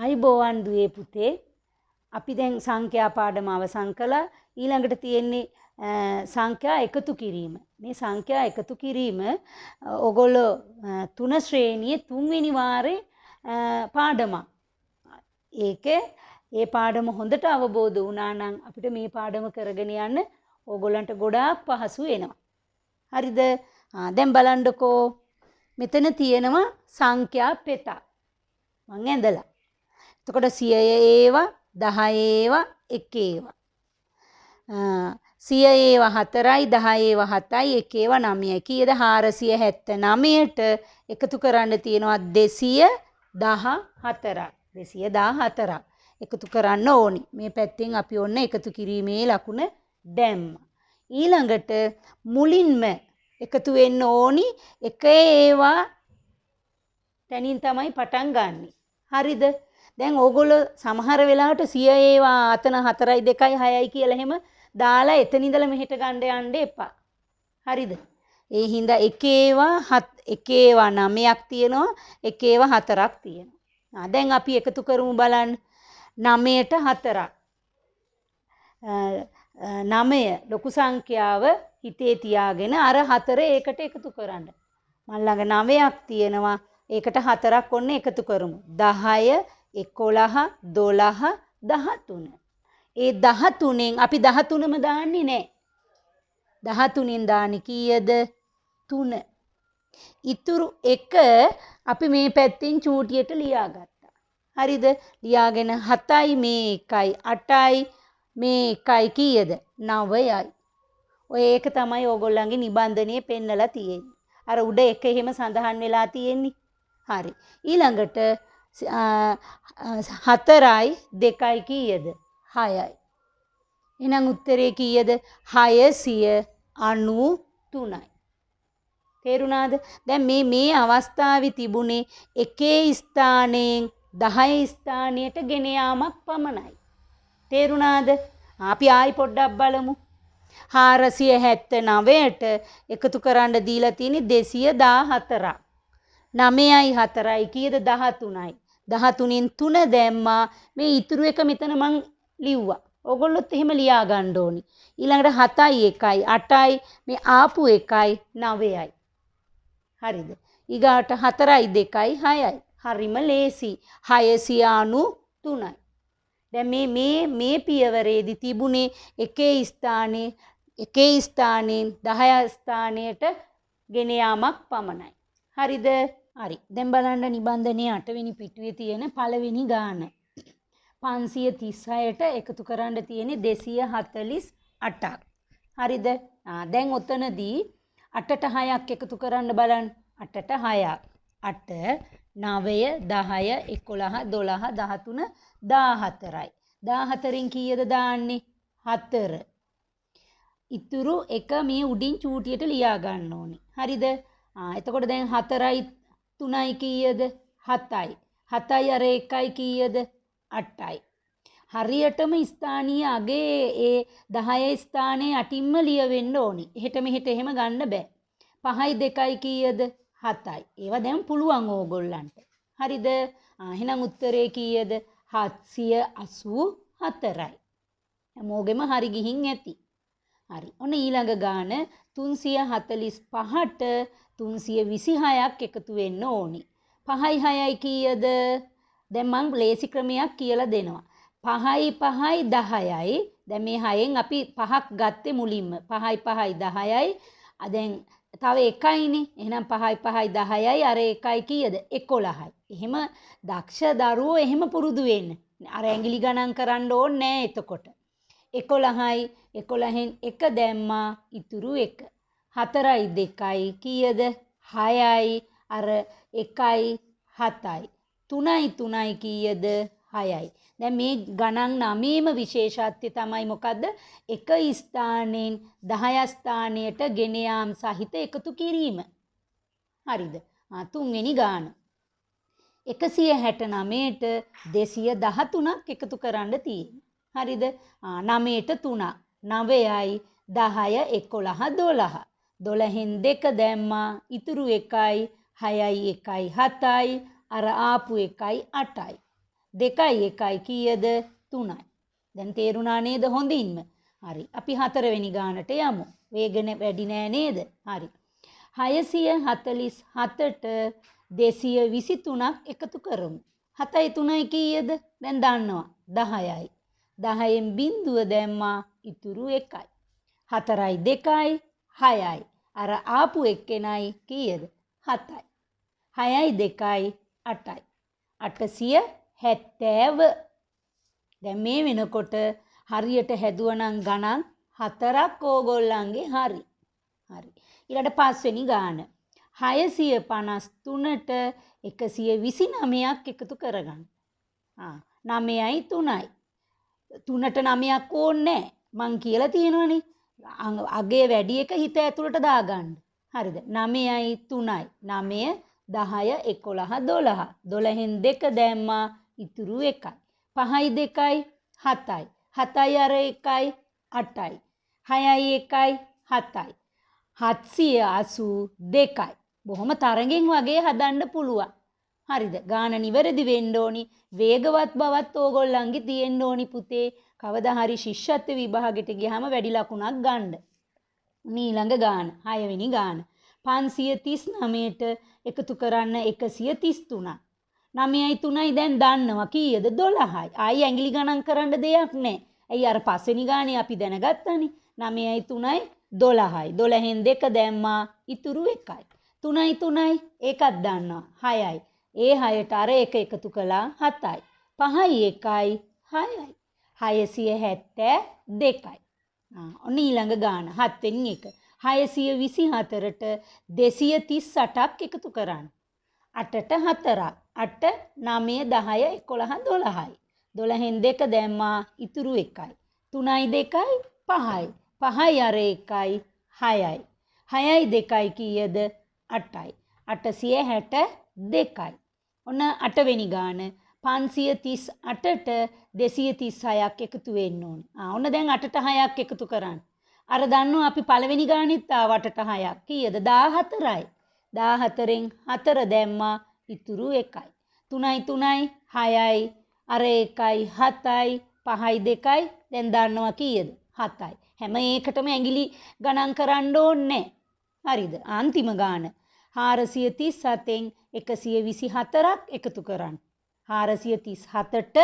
අයිබෝවන් දුවේ පුතේ අපි දැන් සංඛ්‍යා පාඩම අවසන් කළා. ඊළඟට තියෙන්නේ සංඛ්‍යා එකතු කිරීම. මේ සංඛ්‍යා එකතු කිරීම ඔගොල්ලෝ 3 ශ්‍රේණියේ 3 වෙනි වාරේ පාඩමක්. ඒ පාඩම හොඳට අවබෝධ වුණා නම් අපිට මේ පාඩම කරගෙන යන්න ඕගොල්ලන්ට ගොඩාක් පහසු වෙනවා. හරිද? දැන් බලන්නකෝ. මෙතන තියෙනවා සංඛ්‍යා පෙතක්. මං ඇඳලා. එතකොට 100 ඒවා 10 ඒවා 1 ඒවා 100 ඒවා 4යි 10 ඒවා 7යි 1 ඒවා 9යි කීයද 479ට එකතු කරන්න තියෙනවා 214ක් 214ක් එකතු කරන්න ඕනි. මේ පැත්තෙන් අපි ඔන්න එකතු කිරීමේ ලකුණ දැම්මා. ඊළඟට මුලින්ම එකතු වෙන්න ඕනි 1 ඒවා තැනින් තමයි පටන් ගන්නෙ. හරිද? දැන් ඕගොල්ලෝ සමහර වෙලාවට 100 ඒවා අතන 4යි 2යි 6යි කියලා එහෙම දාලා එතන ඉඳලා මෙහෙට ගන්න යන්න එපා. හරිද? ඒ හින්දා 1 ඒවා 9ක් තියෙනවා 1 ඒවා 4ක් තියෙනවා. දැන් අපි එකතු කරමු බලන්න. 9ට 4ක්. 9 ලොකු සංඛ්‍යාව හිතේ තියාගෙන අර 4 ඒකට එකතු කරන්න. මම ළඟ 9ක් තියෙනවා. ඒකට 4ක් ඔන්න එකතු කරමු. 10 11 12 13. ඒ 13න් අපි 13ම දාන්නේ නැහැ. 13න් දාන්නේ කීයද? 3. ඉතුරු එක අපි මේ පැත්තෙන් චූටියට ලියාගත්තා. හරිද? ලියාගෙන 7යි මේ 1යි 8යි මේ 1යි කීයද? 9යි. ඔය ඒක තමයි ඕගොල්ලන්ගේ නිබන්ධනයේ පෙන්නලා තියෙන්නේ. අර උඩ එක එහෙම සඳහන් වෙලා තියෙන්නේ. හරි. ඊළඟට 4යි 2යි කීයද? 6යි. එහෙනම් උත්තරේ කීයද? 693යි. තේරුණාද? දැන් මේ අවස්ථාවේ තිබුණේ එකේ ස්ථානයෙන් 10 ස්ථානයට ගෙන යාමක් පමණයි. තේරුණාද? අපි ආයි පොඩ්ඩක් බලමු. 479ට එකතු කරන්න දීලා තියෙන්නේ 214ක්. 9යි 4යි කීයද? 13යි. 13න් 3 දැම්මා. මේ ඉතුරු එක මෙතන මං ලිව්වා. ඕගොල්ලොත් එහෙම ලියා ගන්න ඕනි. ඊළඟට 7යි 1යි 8යි මේ ආපු 1යි 9යි. හරිද? ඊගාට 4යි 2යි 6යි. හරිම ලේසි. 693යි. දැන් මේ පියවරේදී තිබුණේ එකේ ස්ථානයෙන් 10 ස්ථානයට ගෙන යාමක් පමණයි. හරිද? හරි. දැන් බලන්න නිබන්ධනයේ 8 වෙනි පිටුවේ තියෙන පළවෙනි ගාන. 536ට එකතු කරන්න තියෙන්නේ 248ක්. හරිද? දැන් ඔතනදී 8ට 6ක් එකතු කරන්න බලන්න. 8ට 6ක්. 8 9 10 11 12 13 14යි. 14න් කීයද දාන්නේ? 4. ඉතුරු එක මේ උඩින් චූටියට ලියා ගන්න ඕනේ. හරිද? එතකොට දැන් 4යි 3යි කීයද? 7යි. 7යි අර 1යි කීයද? 8යි. හරියටම ස්ථානීය අගේ ඒ 10 ස්ථානයේ අටින්ම ලියවෙන්න ඕනි. එහෙට මෙහෙට එහෙම ගන්න බෑ. 5යි 2යි කීයද? 7යි. ඒවා දැන් පුළුවන් ඕගොල්ලන්ට. හරිද? එහෙනම් උත්තරේ කීයද? 784යි. හැමෝගෙම හරි ගිහින් ඇති. හරි. ඔන්න ඊළඟ ගාන 345ට 326ක් එකතු වෙන්න ඕනි. 5යි 6යි කීයද? දැන් මං ලේසි ක්‍රමයක් කියලා දෙනවා. 5යි 5යි 10යි. දැන් මේ 6න් අපි 5ක් ගත්තේ මුලින්ම. 5යි 5යි 10යි. දැන් තව එකයිනේ. එහෙනම් 5යි 5යි 10යි අර එකයි කීයද? 11යි. එහෙම දක්ෂ දරුවෝ එහෙම පුරුදු වෙන්න. අර ඇඟිලි ගණන් කරන්න ඕනේ නෑ එතකොට. 11යි 11න් 1 දැම්මා ඉතුරු 1. 4යි 2යි කීයද? 6යි අර 1යි 7යි. 3යි 3යි කීයද? 6යි. දැන් මේ ගණන් 9ේම විශේෂත්වය තමයි මොකද්ද? එක ස්ථානයෙන් 10 ස්ථානයට ගෙන යාම සහිත එකතු කිරීම. හරිද? තුන්වෙනි ගාන. 169ට 213ක් එකතු කරන්න තියෙනවා. හරිද? 9ට 3ක්. 9යි 10 11 12. 12න් 2 දැම්මා ඉතුරු 1යි 6යි 1යි 7යි අර ආපු 1යි 8යි. 2යි 1යි කීයද 3යි. දැන් තේරුණා නේද හොඳින්ම? හරි. අපි 4 වෙනි ගානට යමු. වේගන වැඩි නෑ නේද? හරි. 647ට 223ක් එකතු කරමු. 7යි 3යි කීයද? දැන් දන්නවා. 10යි. 10න් බිඳුව දැම්මා ඉතුරු 1යි. 4යි 2යි 6යි. අර ආපු එක්කෙනයි කීයද? 7යි. 6යි 2යි 8යි. 870. දැන් මේ වෙනකොට හරියට හැදුවනම් ගණන් 4ක් ඕගොල්ලන්ගේ හරි. හරි. ඊළඟට 5 වෙනි ගාන. 653ට 129ක් එකතු කරගන්න. 9යි 3යි. 3ට 9ක් ඕනේ නැහැ. මං කියලා තියෙනවනේ. අගේ වැඩි එක හිත ඇතුළට දාගන්න. හරිද? 9යි 3යි. 9 10 11 12. 12න් 2 දැම්මා ඉතුරු 1යි. 5යි 2යි 7යි. 7යි අර 1යි 8යි. 6යි 1යි 7යි. 782යි. බොහොම තරගෙන් වගේ හදන්න පුළුවන්. හරිද? ගාන නිවැරදි වෙන්න ඕනි. වේගවත් බවත් ඕගොල්ලන්ගේ තියෙන්න ඕනි පුතේ. කවදා හරි ශිෂ්‍යත්ව විභාගෙට ගියාම වැඩි ලකුණක් ගන්න. ඊළඟ ගාන 6 වෙනි ගාන. 539ට එකතු කරන්න 133. 9යි 3යි දැන් දන්නවා කීයද? 12යි. ආයි ඇඟිලි ගණන් කරන්න දෙයක් නැහැ. ඇයි අර 5 වෙනි ගානේ අපි දැනගත්තානේ. 9යි 3යි 12යි. 12න් 2 දැම්මා ඉතුරු 1යි. 3යි 3යි ඒකත් දන්නවා 6යි. ඒ 6ට අර 1 එකතු කළා 7යි. 5යි 1යි 6යි. 672යි. ඔන්න ඊළඟ ගාන 7 වෙනි එක. 624ට 238ක් එකතු කරන්න. 8ට 4ක්. 8 9 10 11 12යි. 12න් 2 දැම්මා ඉතුරු 1යි. 3යි 2යි 5යි. 5යි අර 1යි 6යි. 6යි 2යි කීයද? 8යි. 862යි. ඔන්න 8 වෙනි ගාන 538ට 236ක් එකතු වෙන්න ඕනේ. ඔන්න දැන් 8ට 6ක් එකතු කරන්න. අර දන්නවා අපි පළවෙනි ගානෙත් ආව 8ට 6ක්. කීයද? 14යි. 14න් 4 දැම්මා ඉතුරු 1යි. 3යි 3යි 6යි. අර 1යි 7යි. 5යි 2යි දැන් දන්නවා කීයද? 7යි. හැම එකටම ඇඟිලි ගණන් කරන්න ඕනේ. හරිද? අන්තිම ගාන 437න් 124ක් එකතු කරන්න. 437ට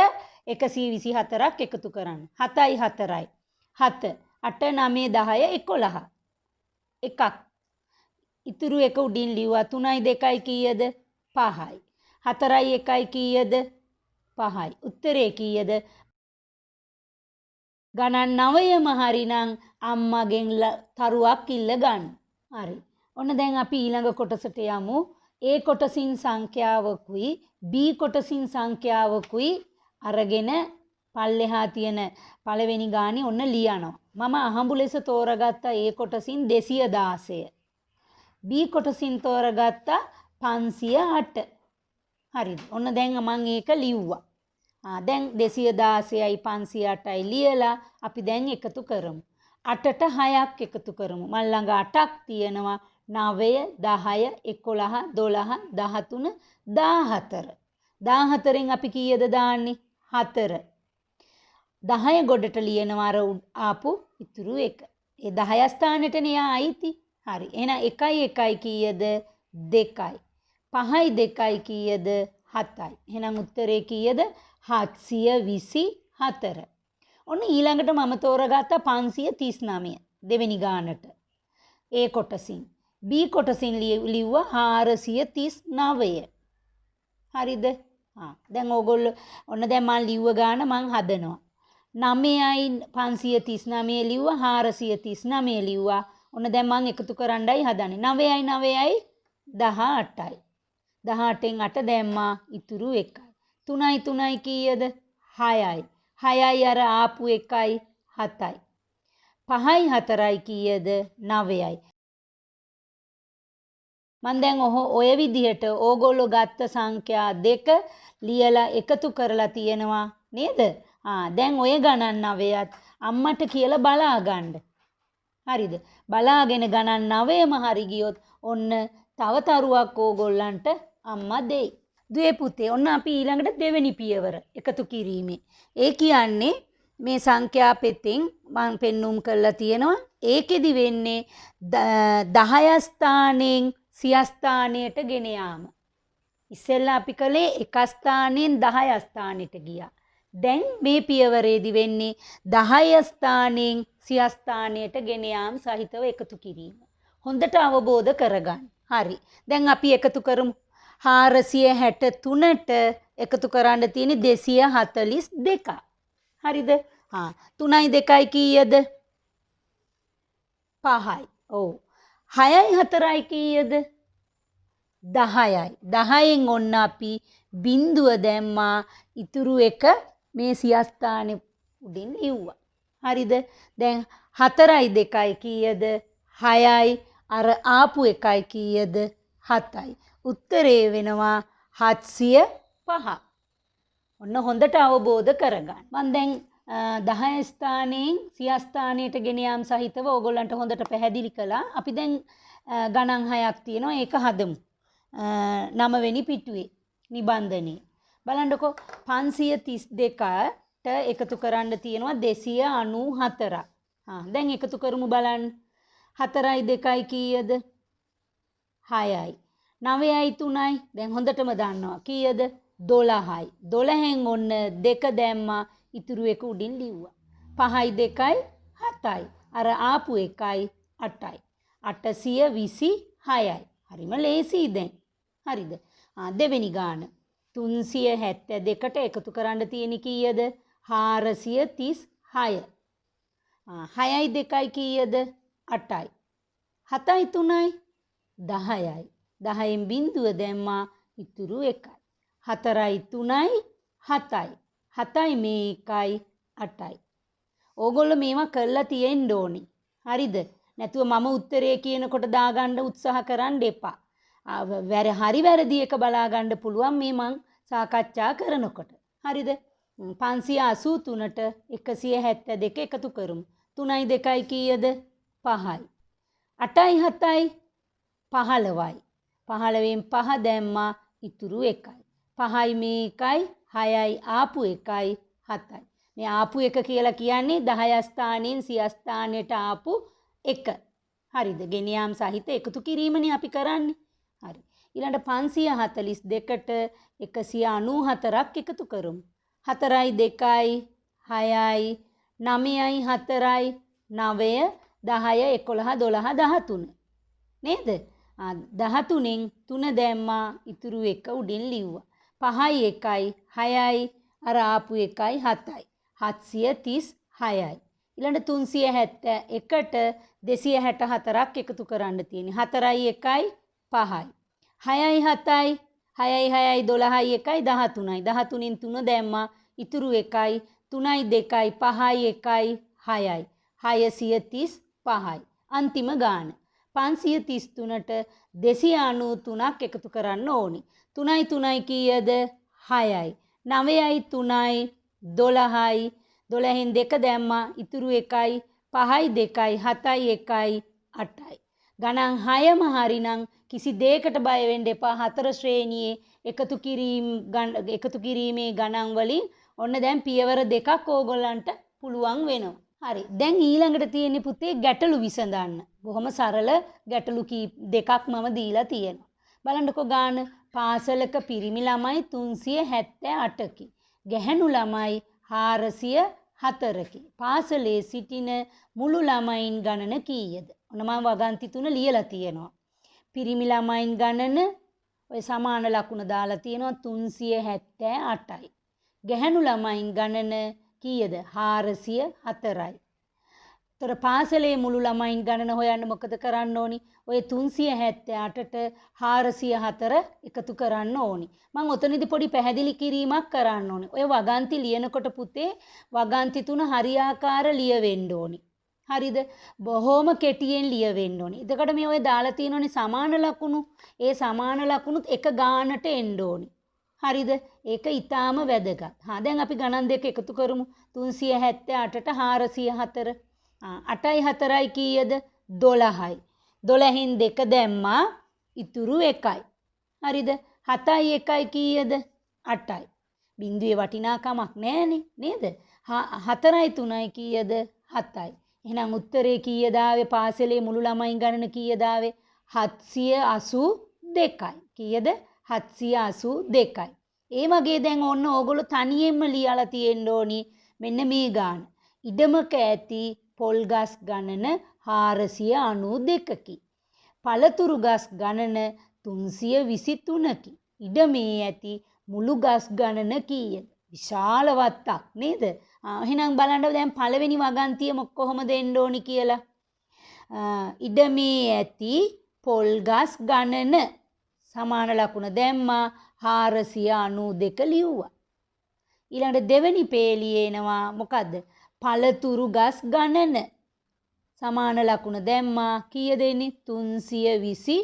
124ක් එකතු කරන්න. 7යි 4යි. 7 8 9 10 11. එකක්. ඉතුරු එක උඩින් ලිව්වා. 3යි 2යි කීයද? 5යි. 4යි 1යි කීයද? 5යි. උත්තරේ කීයද? ගණන් 9ම හරිනම් අම්මගෙන් තරුවක් ඉල්ල ගන්න. හරි. ඔන්න දැන් අපි ඊළඟ කොටසට යමු. A කොටසින් සංඛ්‍යාවකුයි B කොටසින් සංඛ්‍යාවකුයි අරගෙන පල්ලෙහා තියෙන පළවෙනි ගානේ ඔන්න ලියනවා. මම අහඹු ලෙස තෝරගත්ත A කොටසින් 216. B කොටසින් තෝරගත්ත 508. හරිද? ඔන්න දැන් මම ඒක ලිව්වා. දැන් 216යි 508යි ලියලා අපි දැන් එකතු කරමු. 8ට 6ක් එකතු කරමු. මල් ළඟ 8ක් තියෙනවා. 9 10 11 12 13 14. 14න් අපි කීයද දාන්නේ? 4. 10 ගොඩට ලියනවා අර ආපු ඉතුරු එක. ඒ 10 ස්ථානෙටනේ ආයිති. හරි. එහෙනම් 1යි 1යි කීයද? 2යි. 5යි 2යි කීයද? 7යි. එහෙනම් උත්තරේ කීයද? 724. ඔන්න ඊළඟට මම තෝරගත්ත 539 දෙවෙනි ගානට. A කොටසින්. B කොටසින් ලිව්වා 439. හරිද? දැන් ඕගොල්ලෝ ඔන්න දැන් මම ලිව්ව ගාන මම හදනවා. 9යි 539 ලිව්වා 439 ලිව්වා. ඔන්න දැන් මම එකතු කරන්නයි හදන්නේ. 9යි 9යි 18යි. 18න් 8 දැම්මා ඉතුරු 1යි. 3යි 3යි කීයද? 6යි. 6යි අර ආපු 1යි 7යි. 5යි 4යි කීයද? 9යි. මම දැන් ඔය විදිහට ඕගොල්ලෝ ගත්ත සංඛ්‍යා දෙක ලියලා එකතු කරලා තියෙනවා නේද? දැන් ඔය ගණන් 9ත් අම්මට කියලා බලා ගන්න. හරිද? බලාගෙන ගණන් 9ම හරි ගියොත් ඔන්න තව තරුවක් ඕගොල්ලන්ට අම්මා දෙයි. දුවේ පුතේ ඔන්න අපි ඊළඟට දෙවෙනි පියවර එකතු කිරීමේ. ඒ කියන්නේ මේ සංඛ්‍යා පෙතෙන් මම පෙන්눔 කරලා තියෙනවා. ඒකෙදි වෙන්නේ 10 ස්ථානයෙන් 100 ස්ථානයට ගෙන යාම. ඉස්සෙල්ලා අපි කළේ 1 ස්ථානයෙන් 10 ස්ථානෙට ගියා. දැන් මේ පියවරේදී වෙන්නේ 10 ස්ථානයෙන් 100 ස්ථානයට ගෙන යාම සහිතව එකතු කිරීම. හොඳට අවබෝධ කරගන්න. හරි. දැන් අපි එකතු කරමු. 463ට එකතු කරන්න තියෙන්නේ 242. හරිද? 3යි 2යි කීයද? 5යි. ඔව්. 6යි 4යි කීයද? 10යි. 10න් ඔන්න අපි බිඳුව දැම්මා. ඉතුරු එක මේ සියස්ථානේ උඩින් ලිව්වා. හරිද? දැන් 4යි 2යි කීයද? 6යි. අර ආපු එකයි කීයද? 7යි. උත්තරේ වෙනවා 705. ඔන්න හොඳට අවබෝධ කරගන්න. මම දැන් 10 ස්ථානයෙන් 100 ස්ථානයට ගෙන යාම සහිතව ඕගොල්ලන්ට හොඳට පැහැදිලි කළා. අපි දැන් ගණන් 6ක් තියෙනවා. ඒක හදමු. 9 වෙනි පිටුවේ නිබන්ධනයේ. බලන්නකෝ 532ට එකතු කරන්න තියෙනවා 294ක්. දැන් එකතු කරමු බලන්න. 4යි 2යි කීයද? 6යි. 9යි 3යි. දැන් හොඳටම දන්නවා. කීයද? 12යි. 12න් ඔන්න 2 දැම්මා. ඉතුරු එක උඩින් ලිව්වා. 5යි 2යි 7යි. අර ආපු එකයි 8යි. 826යි. හරිම ලේසියි දැන්. හරිද? දෙවෙනි ගාන. 372ට එකතු කරන්න තියෙන්නේ කීයද? 436. 6යි 2යි කීයද? 8යි. 7යි 3යි 10යි. 10න් බිඳුව දැම්මා. ඉතුරු එකයි. 4යි 3යි 7යි. 7යි මේ එකයි 8යි. ඕගොල්ලෝ මේවා කරලා තියෙන්න ඕනි. හරිද? නැතුව මම උත්තරේ කියනකොට දාගන්න උත්සාහ කරන්න එපා. හරි වැරදි එක බලා ගන්න පුළුවන් මේ මං සාකච්ඡා කරනකොට. හරිද? 583ට 172 එකතු කරමු. 3යි 2යි කීයද? 5යි. 8යි 7යි 15යි. 15න් 5 දැම්මා. ඉතුරු එකයි. 5යි මේ එකයි 6යි ආපු එකයි 7යි. මේ ආපු එක කියලා කියන්නේ 10 ස්ථානයෙන් 100 ස්ථානයට ආපු එක. හරිද? ගෙන යාම සහිත එකතු කිරීමනේ අපි කරන්නේ. හරි. ඊළඟ 542ට 194ක් එකතු කරමු. 4යි 2යි 6යි 9යි 4යි 9 10 11 12 13 නේද? 13න් 3 දැම්මා. ඉතුරු එක උඩින් ලිව්වා. 5යි 1යි 6යි අර ආපු එකයි 7යි. 736යි. ඊළඟ 371ට 264ක් එකතු කරන්න තියෙන්නේ. 4යි 1යි 5යි. 6යි 7යි 6යි 6යි 12යි 1යි 13යි. 13න් 3 දැම්මා. ඉතුරු එකයි 3යි 2යි 5යි 1යි 6යි. 635යි. අන්තිම ගාන. 533ට 293ක් එකතු කරන්න ඕනි. 3යි 3යි කීයද? 6යි. 9යි 3යි 12යි. 12න් 2 දැම්මා. ඉතුරු එකයි 5යි 2යි 7යි 1යි 8යි. ගණන් 6ම හරිනම් කිසි දෙයකට බය වෙන්න එපා. 4 ශ්‍රේණියේ එකතු කිරීමේ ගණන් වලින් ඔන්න දැන් පියවර දෙකක් ඕගොල්ලන්ට පුළුවන් වෙනවා. හරි. දැන් ඊළඟට තියෙන්නේ පුතේ ගැටලු විසඳන්න. බොහොම සරල ගැටලු දෙකක් මම දීලා තියෙනවා. බලන්නකෝ ගාන. පාසලක පිරිමි ළමයි 378කි. ගැහැණු ළමයි 404කි. පාසලේ සිටින මුළු ළමයින් ගණන කීයද? ඔන්න මම වගන්ති 3 ලියලා තියෙනවා. පිරිමි ළමයින් ගණන ඔය සමාන ලකුණ දාලා තියෙනවා 378යි. ගැහැණු ළමයින් ගණන කීයද? 404යි. තොර පාසලේ මුළු ළමයින් ගණන හොයන්න මොකද කරන්න ඕනි? ඔය 378ට 404 එකතු කරන්න ඕනි. මම ඔතනදී පොඩි පැහැදිලි කිරීමක් කරන්න ඕනි. ඔය වගන්ති ලියනකොට පුතේ වගන්ති 3 හරියාකාර ලියවෙන්න ඕනි. හරිද? බොහොම කෙටියෙන් ලියවෙන්න ඕනි. එතකොට මේ ඔය දාලා තියෙනෝනේ සමාන ලකුණු. ඒ සමාන ලකුණුත් එක ගානට එන්න ඕනි. හරිද? ඒක ඊටාම වැදගත්. දැන් අපි ගණන් දෙක එකතු කරමු. 378ට 404. 8යි 4යි කීයද? 12යි. 12න් 2 දැම්මා. ඉතුරු එකයි. හරිද? 7යි 1යි කීයද? 8යි. බිංදුවේ වටිනාකමක් නැහැනේ නේද? 4යි 3යි කීයද? 7යි. එහෙනම් උත්තරේ කීයද ආවේ? පාසලේ මුළු ළමයින් ගණන කීයද ආවේ? 782යි. කීයද? 782යි. ඒ වගේ දැන් ඔන්න ඕගොල්ලෝ තනියෙන්ම ලියලා තියෙන්න ඕනි මෙන්න මේ ගාන. ඉඩමක ඇති පොල් ගස් ගණන 492කි. පළතුරු ගස් ගණන 323කි. ඉඩමේ ඇති මුළු ගස් ගණන කීයද? විශාල වත්තක් නේද? එහෙනම් බලන්න දැන් පළවෙනි වගන්තිය කොහොමද එන්න ඕනි කියලා. ඉඩමේ ඇති පොල් ගස් ගණන සමාන ලකුණ දැම්මා 492 ලිව්වා. ඊළඟට දෙවෙනි පේලියේ එනවා මොකද්ද? පළතුරු ගස් ගණන සමාන ලකුණ දැම්මා කීයද එන්නේ? 323යි.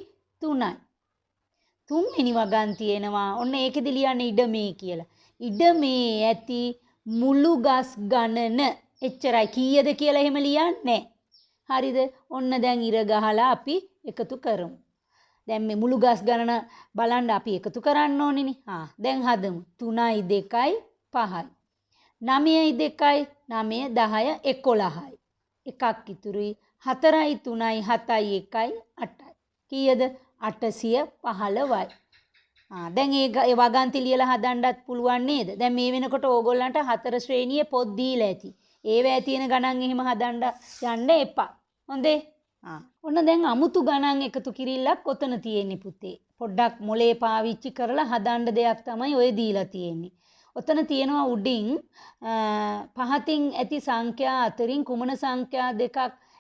තුන්වෙනි වගන්තිය එනවා. ඔන්න ඒකෙදි ලියන්නේ ඉඩමේ කියලා. ඉඩමේ ඇති මුළු ගස් ගණන එච්චරයි. කීයද කියලා එහෙම ලියන්නේ හරිද? ඔන්න දැන් ඉර ගහලා අපි එකතු කරමු. දැන් මේ මුළු ගස් ගණන බලන්න අපි එකතු කරන්න ඕනේනේ. දැන් හදමු. 3යි 2යි 5යි. 9යි 2යි 9 10 11යි. එකක් ඉතුරුයි. 4යි 3යි 7යි 1යි 8යි. කීයද? 815යි. දැන් ඒ වගන්ති ලියලා හදන්නත් පුළුවන් නේද? දැන් මේ වෙනකොට ඕගොල්ලන්ට 4 ශ්‍රේණියේ පොත් දීලා ඇති. ඒවැය තියෙන ගණන් එහෙම හදන්න යන්න එපා. හොඳේ? ඔන්න දැන් අමුතු ගණන් එකතු කිරිල්ලක් ඔතන තියෙන්නේ පුතේ. පොඩ්ඩක් මොලේ පාවිච්චි කරලා හදන්න දෙයක් තමයි ඔය දීලා තියෙන්නේ. ඔතන තියෙනවා උඩින් පහතින් ඇති සංඛ්‍යා අතරින් කුමන සංඛ්‍යා දෙකක්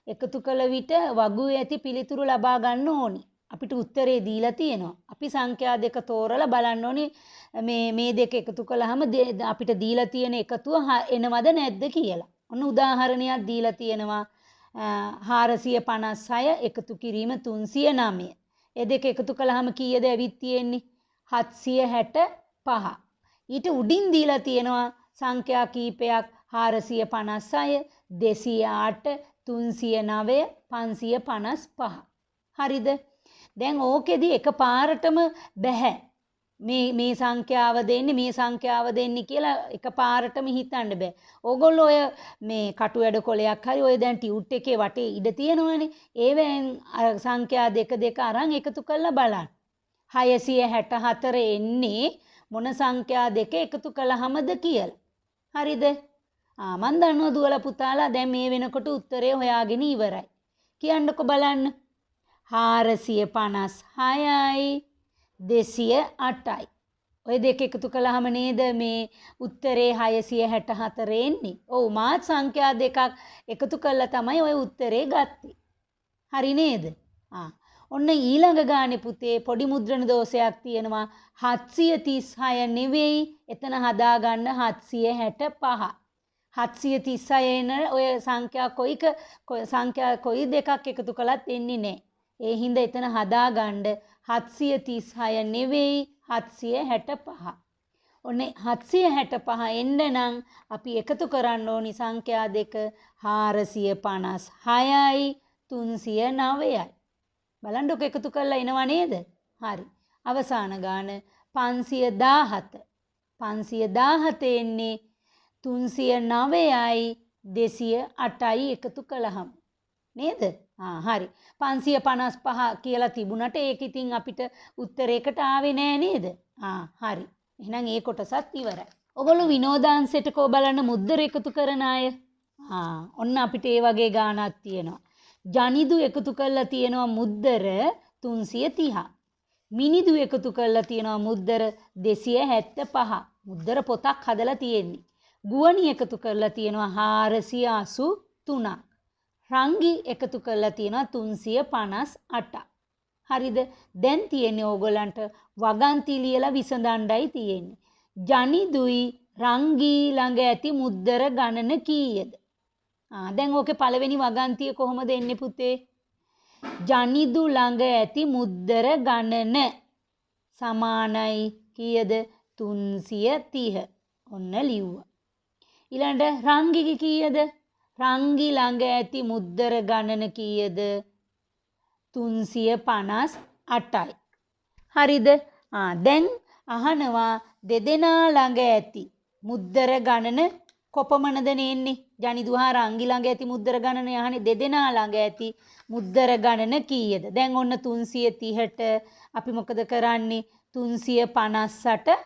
එකතු කළ විට වගුවේ ඇති පිළිතුරු ලබා ගන්න ඕනි. අපිට උත්තරේ දීලා තියෙනවා. අපි සංඛ්‍යා දෙක තෝරලා බලන්න ඕනි මේ දෙක එකතු කළාම අපිට දීලා තියෙන එකතුව එනවද නැද්ද කියලා. ඔන්න උදාහරණයක් දීලා තියෙනවා 456 එකතු කිරීම 309. ඒ දෙක එකතු කළාම කීයද ඇවිත් තියෙන්නේ? 765. ඊට උඩින් දීලා තියෙනවා සංඛ්‍යා කීපයක් 456 208 309 555. හරිද? දැන් ඕකෙදි එකපාරටම බෑ මේ සංඛ්‍යාව දෙන්නේ මේ සංඛ්‍යාව දෙන්නේ කියලා එකපාරටම හිතන්න බෑ. ඕගොල්ලෝ ඔය මේ කටු වැඩ කොලයක් හරි ඔය දැන් ටියුට් එකේ වටේ ඉඩ තියෙනවනේ. ඒවෙන් සංඛ්‍යා දෙක දෙක අරන් එකතු කරලා බලන්න. 664 එන්නේ මොන සංඛ්‍යා දෙක එකතු කළාමද කියලා. හරිද? මන් දන්නවා දුවලා පුතාලා දැන් මේ වෙනකොට උත්තරේ හොයාගෙන ඉවරයි. කියන්නකො බලන්න. 456යි 208යි. ඔය දෙක එකතු කළාම නේද මේ උත්තරේ 664 එන්නේ. ඔව් මාත් සංඛ්‍යා දෙකක් එකතු කළා තමයි ඔය උත්තරේ ගත්තේ. හරි නේද? ඔන්න ඊළඟ ගානේ පුතේ පොඩි මුද්‍රණ දෝෂයක් තියෙනවා. 736 නෙවෙයි එතන හදාගන්න 765. 736 එන ඔය සංඛ්‍යා කොයි දෙකක් එකතු කළත් එන්නේ නැහැ. ඒ හින්දා එතන හදාගන්න 736 නෙවෙයි 765. ඔන්නේ 765 එන්න නම් අපි එකතු කරන්න ඕනි සංඛ්‍යා දෙක 456යි 309යි. බලන්නකො එකතු කරලා එනවා නේද? හරි. අවසාන ගාන 517. 517 එන්නේ 309යි 208යි එකතු කළාම. නේද? හරි. 555 කියලා තිබුණට ඒක ඉතින් අපිට උත්තරයකට ආවේ නෑ නේද? හරි. එහෙනම් ඒ කොටසත් ඉවරයි. ඔයගොල්ලෝ විනෝදාංශයට කෝ බලන්න මුද්දර එකතු කරන අය. ඔන්න අපිට ඒ වගේ ගානක් තියෙනවා. ජනිදු එකතු කරලා තියෙනවා මුද්දර 330. මිනිදු එකතු කරලා තියෙනවා මුද්දර 275. මුද්දර පොතක් හදලා තියෙන්නේ. ගුවනි එකතු කරලා තියෙනවා 483. රංගි එකතු කරලා තියෙනවා 358. හරිද? දැන් තියෙන්නේ ඕගොල්ලන්ට වගන්ති ලියලා විසඳන්නයි තියෙන්නේ. ජනිදුයි රංගි ළඟ ඇති මුද්දර ගණන කීයද? දැන් ඕකේ පළවෙනි වගන්තිය කොහොමද එන්නේ පුතේ? ජනිදු ළඟ ඇති මුද්දර ගණන සමානයි කීයද? 330. ඔන්න ලිව්වා. ඊළඟට රංගිගේ කීයද? රංගි ළඟ ඇති මුද්දර ගණන කීයද? 358යි. හරිද? දැන් අහනවා දෙදෙනා ළඟ ඇති මුද්දර ගණන කොපමණද නෙන්නේ? ජනිදු හා රංගි ළඟ ඇති මුද්දර ගණන යහනේ දෙදෙනා ළඟ ඇති මුද්දර ගණන කීයද? දැන් ඔන්න 330ට අපි මොකද කරන්නේ? 358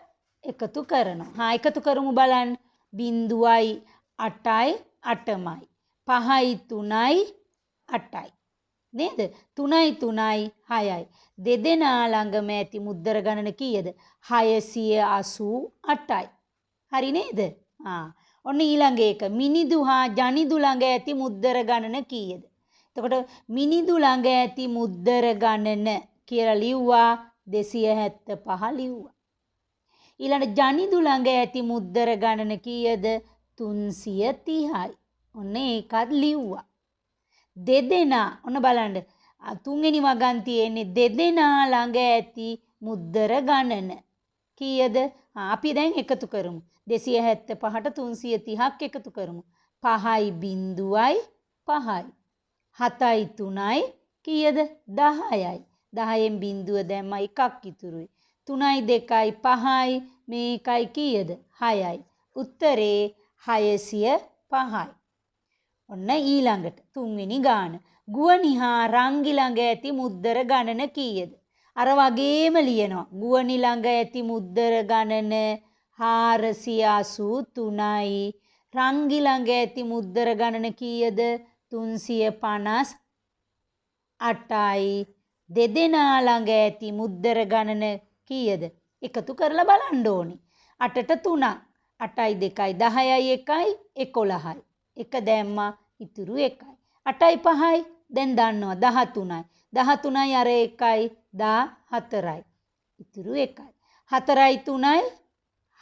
එකතු කරනවා. එකතු කරමු බලන්න. 0යි 8යි 8මයි. 5යි 3යි 8යි. නේද? 3යි 3යි 6යි. දෙදෙනා ළඟම ඇති මුද්දර ගණන කීයද? 688යි. හරි නේද? ඔන්න ඊළඟ එක මිනිදු හා ජනිදු ළඟ ඇති මුද්දර ගණන කීයද? එතකොට මිනිදු ළඟ ඇති මුද්දර ගණන කියලා ලිව්වා 275 ලිව්වා. ඊළඟ ජනිදු ළඟ ඇති මුද්දර ගණන කීයද? 330යි. ඔන්න ඒකත් ලිව්වා. දෙදෙනා ඔන්න බලන්න තුන්වෙනි වගන් තියෙන්නේ දෙදෙනා ළඟ ඇති මුද්දර ගණන කීයද? අපි දැන් එකතු කරමු. 275ට 330ක් එකතු කරමු. 5යි 0යි 5යි. 7යි 3යි කීයද? 10යි. 10න් බිඳුව දැම්ම එකක් ඉතුරුයි. 3යි 2යි 5යි මේකයි කීයද? 6යි. උත්තරේ 605යි. ඔන්න ඊළඟට තුන්වෙනි ගාන. ගුවනි හා රංගි ළඟ ඇති මුද්දර ගණන කීයද? අර වගේම ලියනවා. ගුවනි ළඟ ඇති මුද්දර ගණන 483යි. රංගි ළඟ ඇති මුද්දර ගණන කීයද? 358යි. දෙදෙනා ළඟ ඇති මුද්දර ගණන කීයද? එකතු කරලා බලන්න ඕනේ. 8ට 3ක්. 8යි 2යි 10යි 1යි 11යි. එක දැම්මා ඉතුරු 1යි. 8යි 5යි දැන් දන්නවා 13යි. 13යි අර 1යි 14යි. ඉතුරු 1යි. 4යි 3යි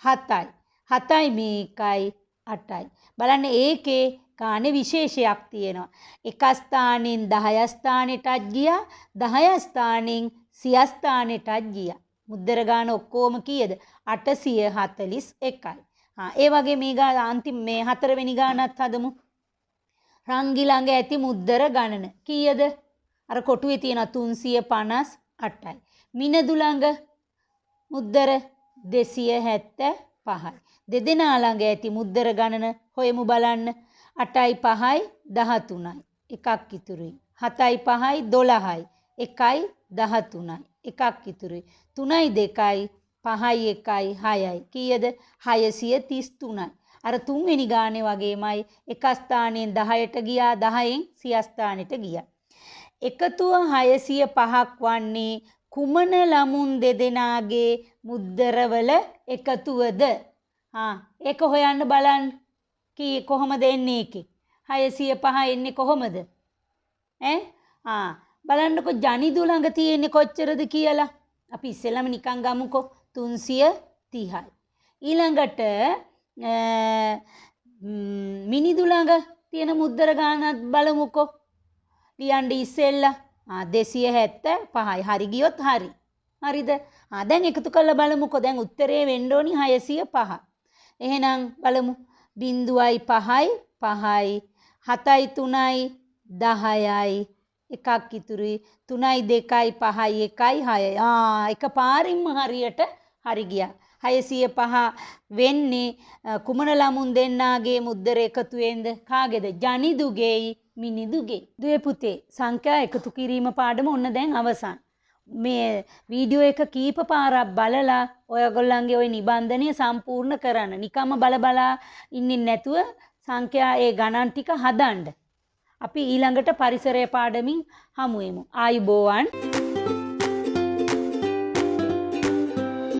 7යි. 7යි මේකයි 8යි. බලන්න ඒකේ ගානේ විශේෂයක් තියෙනවා. එක ස්ථානෙන් 10 ස්ථානෙටත් ගියා 10 ස්ථානෙන් 100 ස්ථානෙටත් ගියා. මුද්දර ගාන ඔක්කොම කීයද? 841යි. ඒ වගේ මේ ගාන අන්තිම මේ හතරවෙනි ගානත් හදමු. රංගි ළඟ ඇති මුද්දර ගණන කීයද? අර කොටුවේ තියෙන 358යි. මිනදු ළඟ මුද්දර 275යි. දෙදෙනා ළඟ ඇති මුද්දර ගණන හොයමු බලන්න. 8යි 5යි 13යි. එකක් ඉතුරුයි. 7යි 5යි 12යි. 1යි 13යි. එකක් ඉතුරුයි. 3යි 2යි 5යි 1යි 6යි. කීයද? 633යි. අර තුන්වෙනි ගානේ වගේමයි එක ස්ථානයෙන් 10ට ගියා 10න් 100 ස්ථානෙට ගියා. එකතුව 605ක් වන්නේ කුමන ළමුන් දෙදෙනාගේ මුද්දරවල එකතුවද? ඒක හොයන්න බලන්න. කී කොහොමද එන්නේ ඒකේ? 605 එන්නේ කොහොමද? බලන්නකො ජනිදු ළඟ තියෙන්නේ කොච්චරද කියලා. අපි ඉස්සෙල්ලාම නිකන් ගමුකෝ 330යි. ඊළඟට මිනිදු ළඟ තියෙන මුද්දර ගානක් බලමුකෝ. ලියන්න ඉස්සෙල්ලා 275යි. හරි ගියොත් හරි. හරිද? දැන් එකතු කරලා බලමුකෝ. දැන් උත්තරේ වෙන්න ඕනි 605. එහෙනම් බලමු. 0යි 5යි 5යි 7යි 3යි 10යි එකක් ඉතුරුයි. 3යි 2යි 5යි 1යි 6යි. එකපාරින්ම හරියට හරි ගියා. 605 වෙන්නේ කුමන ළමුන් දෙන්නාගේ මුද්දර එකතුවෙන්ද? කාගේද? ජනිදුගේයි මිනිදුගේ. දුවේ පුතේ සංඛ්‍යා එකතු කිරීම පාඩම ඔන්න දැන් අවසන්. මේ වීඩියෝ එක කීප පාරක් බලලා ඔයගොල්ලන්ගේ ওই නිබන්ධනය සම්පූර්ණ කරන්න. නිකම්ම බලා ඉන්නේ නැතුව සංඛ්‍යා ඒ ගණන් ටික හදන්න. අපි ඊළඟට පරිසරය පාඩමින් හමු වෙමු. ආයුබෝවන්.